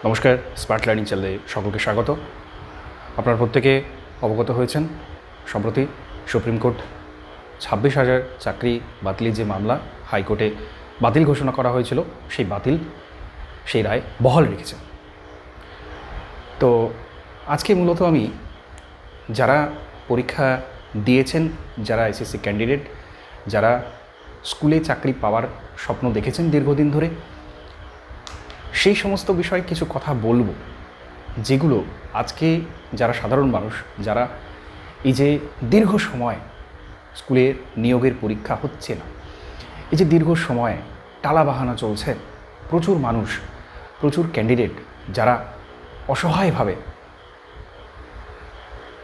নমস্কার, smart learning চ্যানেলে সকলকে স্বাগত। আপনারা প্রত্যেকে অবগত হয়েছেন সম্প্রতি সুপ্রিম কোর্ট 26,000 চাকরি বাতিলের যে মামলা হাইকোর্টে বাতিল ঘোষণা করা হয়েছিল সেই রায় বহাল রেখেছে। তো আজকে মূলত আমি যারা পরীক্ষা দিয়েছেন, যারা এসএসসি ক্যান্ডিডেট, যারা স্কুলে চাকরি পাওয়ার স্বপ্ন দেখেছেন দীর্ঘদিন ধরে, সেই সমস্ত বিষয়ে কিছু কথা বলবো, যেগুলো আজকে যারা সাধারণ মানুষ, যারা এই যে দীর্ঘ সময় স্কুলে নিয়োগের পরীক্ষা হচ্ছে না, এই যে দীর্ঘ সময় টালাবাহানা চলছে, প্রচুর মানুষ, প্রচুর ক্যান্ডিডেট যারা অসহায়ভাবে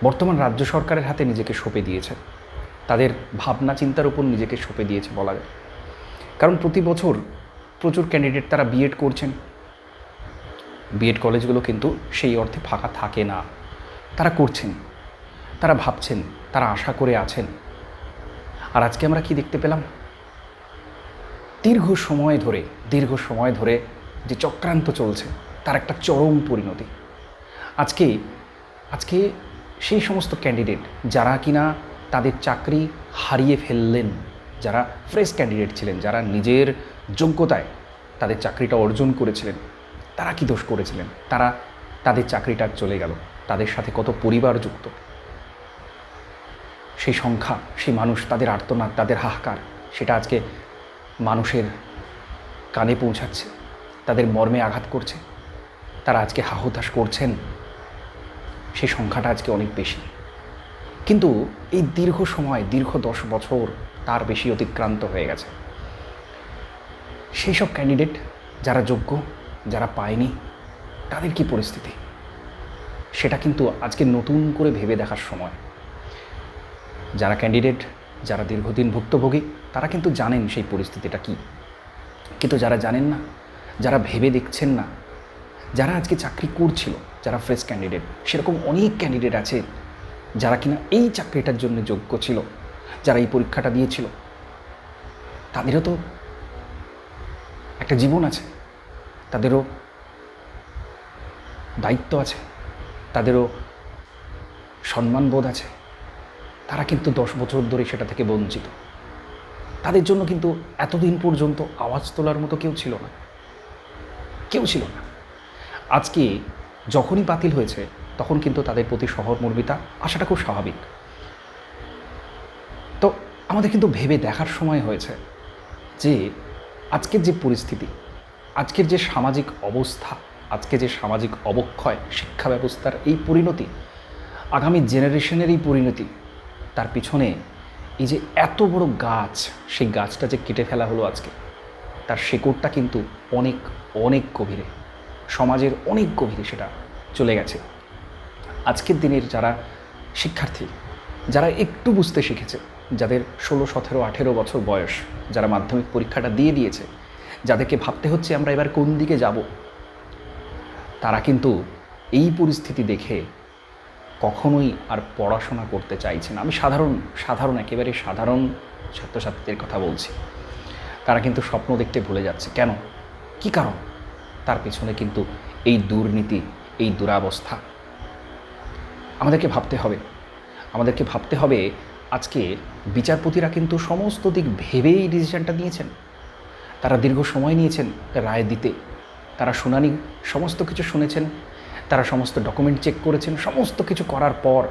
বর্তমান রাজ্য সরকারের হাতে নিজেকে সঁপে দিয়েছে, তাদের ভাবনা চিন্তার উপর নিজেকে সঁপে দিয়েছে বলা যায়। কারণ প্রতি বছর প্রচুর ক্যান্ডিডেট তারা বিএড করছেন, বিএড কলেজগুলো কিন্তু সেই অর্থে ফাঁকা থাকে না, তারা করছেন, তারা ভাবছেন, তারা আশা করে আছেন। আর আজকে আমরা কি দেখতে পেলাম? দীর্ঘ সময় ধরে যে চক্রান্ত চলছে তার একটা চরম পরিণতি। আজকে সেই সমস্ত ক্যান্ডিডেট যারা কিনা তাদের চাকরি হারিয়ে ফেললেন, যারা ফ্রেশ ক্যান্ডিডেট ছিলেন, যারা নিজের যোগ্যতায় তাদের চাকরিটা অর্জন করেছিলেন, তারা কি দোষ করেছিলেন? তাদের চাকরিটা চলে গেল, তাদের সাথে কত পরিবার যুক্ত, সেই সংখ্যা, সেই মানুষ, তাদের আর্তনাদ, তাদের হাহাকার, সেটা আজকে মানুষের কানে পৌঁছাচ্ছে, তাদের মর্মে আঘাত করছে, তারা আজকে হাহুতাশ করছেন। সেই সংখ্যাটা আজকে অনেক বেশি। কিন্তু এই দীর্ঘ 10 বছর তার বেশি অতিক্রান্ত হয়ে গেছে। সেই সব ক্যান্ডিডেট যারা যোগ্য, যারা পায়নি, তাদের কি পরিস্থিতি, সেটা কিন্তু আজকে নতুন করে ভেবে দেখার সময়। যারা ক্যান্ডিডেট, যারা দীর্ঘদিন ভুক্তভোগী, তারা কিন্তু জানেন সেই পরিস্থিতিটা কী। কিন্তু যারা জানেন না, যারা ভেবে দেখছেন না, যারা আজকে চাকরি করছিল, যারা ফ্রেশ ক্যান্ডিডেট, সেরকম অনেক ক্যান্ডিডেট আছে যারা কিনা এই চাকরিটার জন্য যোগ্য ছিল, যারা এই পরীক্ষাটা দিয়েছিল, তাদেরও তো একটা জীবন আছে, তাদেরও দায়িত্ব আছে, তাদেরও সম্মানবোধ আছে। তারা কিন্তু 10 বছর ধরে সেটা থেকে বঞ্চিত। তাদের জন্য কিন্তু এতদিন পর্যন্ত আওয়াজ তোলার মতো কেউ ছিল না। আজকে যখনই বাতিল হয়েছে তখন কিন্তু তাদের প্রতি সহমর্মিতা আসাটা খুব স্বাভাবিক। তো আমাদের কিন্তু ভেবে দেখার সময় হয়েছে যে আজকের যে পরিস্থিতি, আজকের যে সামাজিক অবস্থা, আজকে যে সামাজিক অবক্ষয়, শিক্ষা ব্যবস্থার এই পরিণতি, আগামী জেনারেশনের এই পরিণতি, তার পিছনে এই যে এত বড় গাছ, সেই গাছটা যে কেটে ফেলা হলো আজকে, তার শেকড়টা কিন্তু অনেক অনেক গভীরে, সমাজের অনেক গভীরে সেটা চলে গেছে। আজকের দিনের যারা শিক্ষার্থী, যারা একটু বুঝতে শিখেছে, যাদের 16, 17, 18 বছর বয়স, যারা মাধ্যমিক পরীক্ষাটা দিয়ে দিয়েছে, যাদেরকে ভাবতে হচ্ছে আমরা এবার কোন দিকে যাব, তারা কিন্তু এই পরিস্থিতি দেখে কখনোই আর পড়াশোনা করতে চাইছে না। আমি একেবারে সাধারণ ছাত্রছাত্রীদের কথা বলছি। তারা কিন্তু স্বপ্ন দেখতে ভুলে যাচ্ছে। কেন? কি কারণ? তার পেছনে কিন্তু এই দুর্নীতি, এই দুরাবস্থা। আমাদেরকে ভাবতে হবে আজকে বিচারপতিরা কিন্তু সমস্ত দিক ভেবেই ডিসিশনটা নিয়েছেন। তারা দীর্ঘ সময় নিয়েছেন রায় দিতে, তারা শুনানি সমস্ত কিছু শুনেছেন, তারা সমস্ত ডকুমেন্ট চেক করেছেন। সমস্ত কিছু করার পর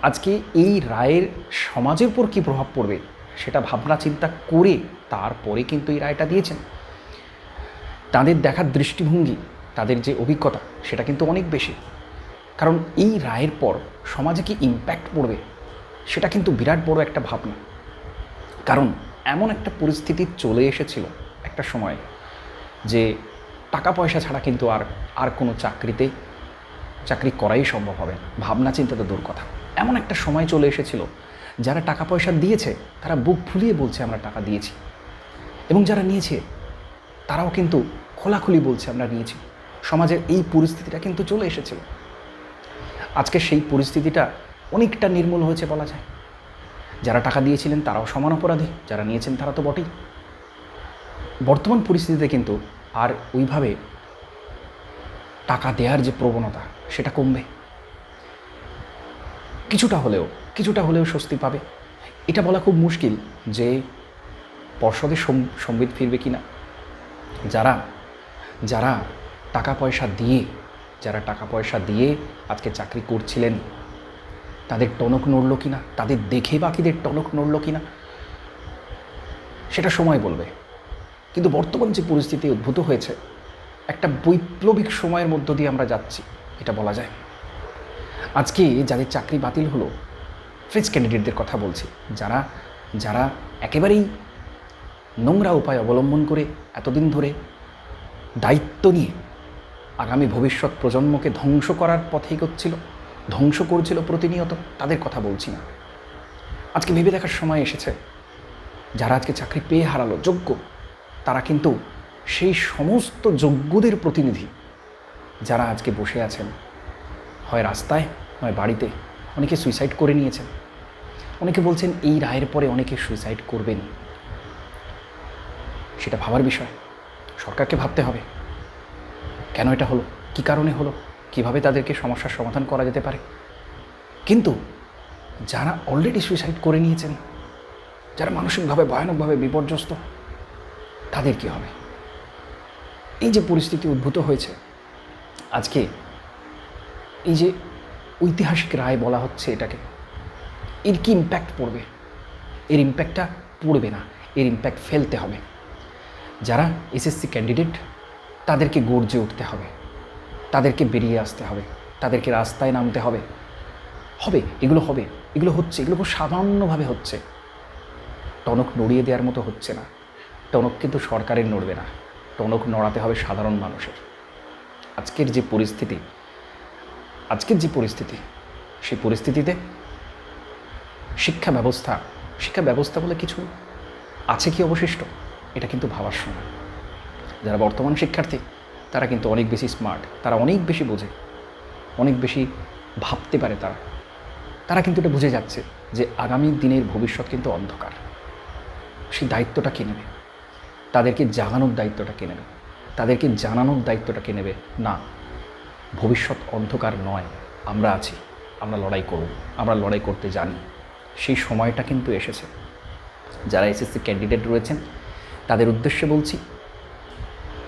আজকে এই রায়ের সমাজের উপর কী প্রভাব পড়বে সেটা ভাবনা চিন্তা করে তারপরে কিন্তু এই রায়টা দিয়েছেন। তাদের দেখার দৃষ্টিভঙ্গি, তাদের যে অভিজ্ঞতা, সেটা কিন্তু অনেক বেশি। কারণ এই রায়ের পর সমাজে কি ইম্প্যাক্ট পড়বে সেটা কিন্তু বিরাট বড় একটা ভাবনা। কারণ এমন একটা পরিস্থিতি চলে এসেছিল একটা সময় যে টাকা পয়সা ছাড়া কিন্তু আর কোনো চাকরি করাই সম্ভব হবে না। ভাবনা চিন্তা তো দূর কথা। এমন একটা সময় চলে এসেছিল যারা টাকা পয়সা দিয়েছে তারা বুক ফুলিয়ে বলছে আমরা টাকা দিয়েছি, এবং যারা নিয়েছে তারাও কিন্তু খোলাখুলি বলছে আমরা নিয়েছি। সমাজের এই পরিস্থিতিটা কিন্তু চলে এসেছিল। আজকে সেই পরিস্থিতিটা অনেকটা নির্মূল হয়েছে বলা যায়। যারা টাকা দিয়েছিলেন তারাও সমান অপরাধী, যারা নিয়েছেন তারা তো বটেই। বর্তমান পরিস্থিতিতে কিন্তু আর ওইভাবে টাকা দেওয়ার যে প্রবণতা সেটা কমবে, কিছুটা হলেও স্বস্তি পাবে। এটা বলা খুব মুশকিল যে পর্ষদে সম্বিত ফিরবে কি না। যারা যারা টাকা পয়সা দিয়ে আজকে চাকরি করছিলেন, তাদের টনক নড়ল কি না, তাদের দেখে বাকিদের টনক নড়ল কি না, সেটা সময় বলবে। কিন্তু বর্তমান যে পরিস্থিতি উদ্ভূত হয়েছে, একটা বৈপ্লবিক সময়ের মধ্য দিয়ে আমরা যাচ্ছি, এটা বলা যায়। আজকে যাদের চাকরি বাতিল হলো, ফ্রেশ ক্যান্ডিডেটদের কথা বলছি, যারা একেবারেই নোংরা উপায় অবলম্বন করে এতদিন ধরে দায়িত্ব নিয়ে আগামী ভবিষ্যৎ প্রজন্মকে ধ্বংস করার পথে এগোচ্ছিল, ধ্বংস করছিল প্রতিনিয়ত, তাদের কথা বলছি না। আজকে ভেবে দেখার সময় এসেছে, যারা আজকে চাকরি পেয়ে হারালো যোগ্য, তারা কিন্তু সেই সমস্ত যোগ্যদের প্রতিনিধি যারা আজকে বসে আছেন হয় রাস্তায় নয় বাড়িতে। অনেকে সুইসাইড করে নিয়েছেন, অনেকে বলছেন এই রায়ের পরে অনেকে সুইসাইড করবেন। সেটা ভাবার বিষয়, সরকারকে ভাবতে হবে কেন এটা হলো, কী কারণে হলো, কিভাবে তাদেরকে সমস্যার সমাধান করা যেতে পারে। কিন্তু যারা অলরেডি সুইসাইড করে নিয়েছেন, যারা মানসিকভাবে ভয়ানকভাবে বিপর্যস্ত, তাদের কী হবে? এই যে পরিস্থিতি উদ্ভূত হয়েছে আজকে, এই যে ঐতিহাসিক রায় বলা হচ্ছে এটাকে, এর কি ইম্প্যাক্ট পড়বে? এর ইম্প্যাক্টটা পড়বে না, এর ইম্প্যাক্ট ফেলতে হবে। যারা এসএসসি ক্যান্ডিডেট, তাদেরকে গর্জে উঠতে হবে, তাদেরকে বেরিয়ে আসতে হবে, তাদেরকে রাস্তায় নামতে হবে। এগুলো হচ্ছে, এগুলো খুব সামান্যভাবে হচ্ছে, টনক নড়িয়ে দেওয়ার মতো হচ্ছে না। টনক কিন্তু সরকারের নড়বে না, টনক নড়াতে হবে সাধারণ মানুষের। আজকের যে পরিস্থিতি সেই পরিস্থিতিতে শিক্ষা ব্যবস্থা বলে কিছু আছে কি অবশিষ্ট, এটা কিন্তু ভাবার সময়। যারা বর্তমান শিক্ষার্থী, তারা কিন্তু অনেক বেশি স্মার্ট, তারা অনেক বেশি বোঝে, অনেক বেশি ভাবতে পারে। তারা কিন্তু এটা বুঝে যাচ্ছে যে আগামী দিনের ভবিষ্যৎ কিন্তু অন্ধকার। সেই দায়িত্বটা কে নেবে? তাদেরকে জাগানোর দায়িত্বটা কে নেবে? তাদেরকে জানানোর দায়িত্বটা কে নেবে? না, ভবিষ্যৎ অন্ধকার নয়, আমরা আছি, আমরা লড়াই করব, আমরা লড়াই করতে জানি। সেই সময়টা কিন্তু এসেছে। যারা এসএসসি ক্যান্ডিডেট রয়েছেন, তাদের উদ্দেশ্যে বলছি,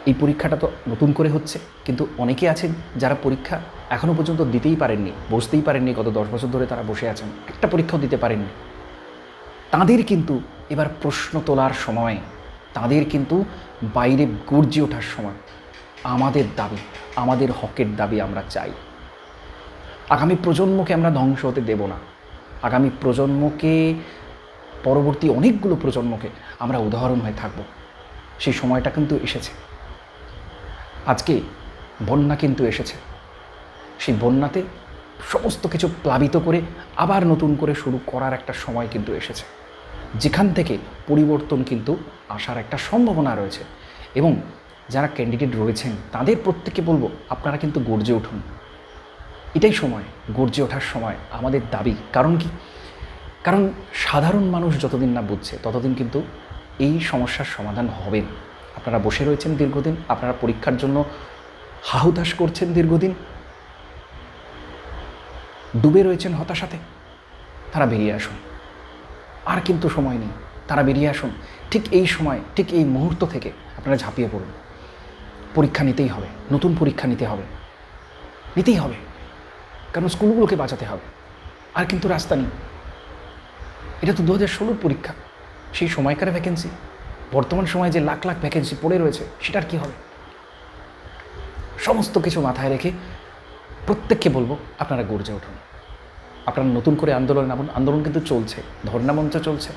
এই পরীক্ষাটা তো নতুন করে হচ্ছে, কিন্তু অনেকে আছেন যারা পরীক্ষা এখনও পর্যন্ত দিতেই পারেননি, বসতেই পারেননি। গত 10 বছর ধরে তারা বসে আছেন, একটা পরীক্ষাও দিতে পারেননি। তাদের কিন্তু এবার প্রশ্ন তোলার সময়, তাদের কিন্তু বাইরে গর্জে ওঠার সময়। আমাদের দাবি, আমাদের হকের দাবি আমরা চাই। আগামী প্রজন্মকে আমরা ধ্বংস হতে দেব না। আগামী প্রজন্মকে, পরবর্তী অনেকগুলো প্রজন্মকে আমরা উদাহরণ হয়ে থাকব। সেই সময়টা কিন্তু এসেছে। আজকে বন্যা কিন্তু এসেছে, সেই বন্যাতে সমস্ত কিছু প্লাবিত করে আবার নতুন করে শুরু করার একটা সময় কিন্তু এসেছে, যেখান থেকে পরিবর্তন কিন্তু আসার একটা সম্ভাবনা রয়েছে। এবং যারা ক্যান্ডিডেট রয়েছেন, তাদের প্রত্যেককে বলবো, আপনারা কিন্তু গর্জে উঠুন। এটাই সময়, গর্জে ওঠার সময়। আমাদের দাবি, কারণ কি? কারণ সাধারণ মানুষ যতদিন না বুঝছে, ততদিন কিন্তু এই সমস্যার সমাধান হবে না। আপনারা বসে রয়েছেন দীর্ঘদিন, আপনারা পরীক্ষার জন্য হাহুতাশ করছেন দীর্ঘদিন, ডুবে রয়েছেন হতাশাতে। তারা বেরিয়ে আসুন, আর কিন্তু সময় নেই। তারা বেরিয়ে আসুন, ঠিক এই সময়, ঠিক এই মুহূর্ত থেকে আপনারা ঝাঁপিয়ে পড়ুন। পরীক্ষা নিতেই হবে, নতুন পরীক্ষা নিতেই হবে, কারণ স্কুলগুলোকে বাঁচাতে হবে। আর কিন্তু রাস্তা নেই। এটা তো 2016 পরীক্ষা, সেই সময়কার ভ্যাকেন্সি। বর্তমান সময়ে যে লাখ লাখ ভ্যাকেন্সি পড়ে রয়েছে, সেটার কি হবে? সমস্ত কিছু মাথায় রেখে প্রত্যেককে বলবো, আপনারা গর্জে উঠুন, আপনারা নতুন করে আন্দোলনে নামুন। আন্দোলন কিন্তু চলছে, ধর্ণা মঞ্চ চলছে।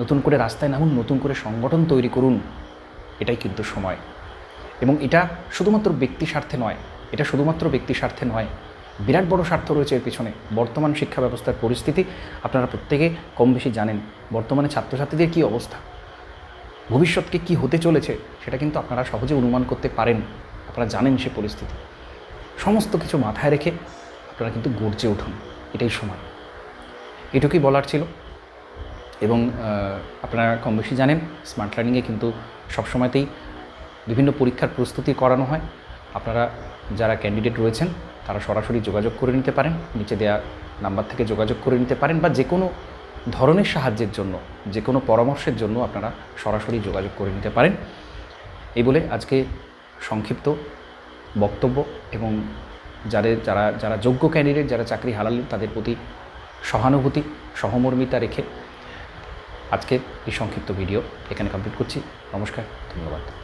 নতুন করে রাস্তায় নামুন, নতুন করে সংগঠন তৈরি করুন। এটাই কিন্তু সময়। এবং এটা শুধুমাত্র ব্যক্তি স্বার্থে নয়, বিরাট বড় স্বার্থ রয়েছে এর পিছনে। বর্তমান শিক্ষা ব্যবস্থার পরিস্থিতি আপনারা প্রত্যেকে কম বেশি জানেন। বর্তমানে ছাত্রছাত্রীদের কী অবস্থা, ভবিষ্যৎকে কি হতে চলেছে, সেটা কিন্তু আপনারা সহজে অনুমান করতে পারেন। আপনারা জানেন সে পরিস্থিতি। সমস্ত কিছু মাথায় রেখে আপনারা কিন্তু গর্জে উঠুন, এটাই সময়। এটুকুই বলার ছিল। এবং আপনারা কম বেশি জানেন, স্মার্ট লার্নিংয়ে কিন্তু সবসময়তেই বিভিন্ন পরীক্ষার প্রস্তুতি করানো হয়। আপনারা যারা ক্যান্ডিডেট রয়েছেন তারা সরাসরি যোগাযোগ করে নিতে পারেন, নিচে দেওয়া নাম্বার থেকে যোগাযোগ করে নিতে পারেন, বা যে কোনো ধরনের সাহায্যের জন্য, যে কোনো পরামর্শের জন্য আপনারা সরাসরি যোগাযোগ করে নিতে পারেন। এই বলে আজকে সংক্ষিপ্ত বক্তব্য এবং যারা যারা যোগ্য ক্যান্ডিডেট, যারা চাকরি হারালেন, তাদের প্রতি সহানুভূতি, সহমর্মিতা রেখে আজকের এই সংক্ষিপ্ত ভিডিও এখানে কমপ্লিট করছি। নমস্কার, ধন্যবাদ।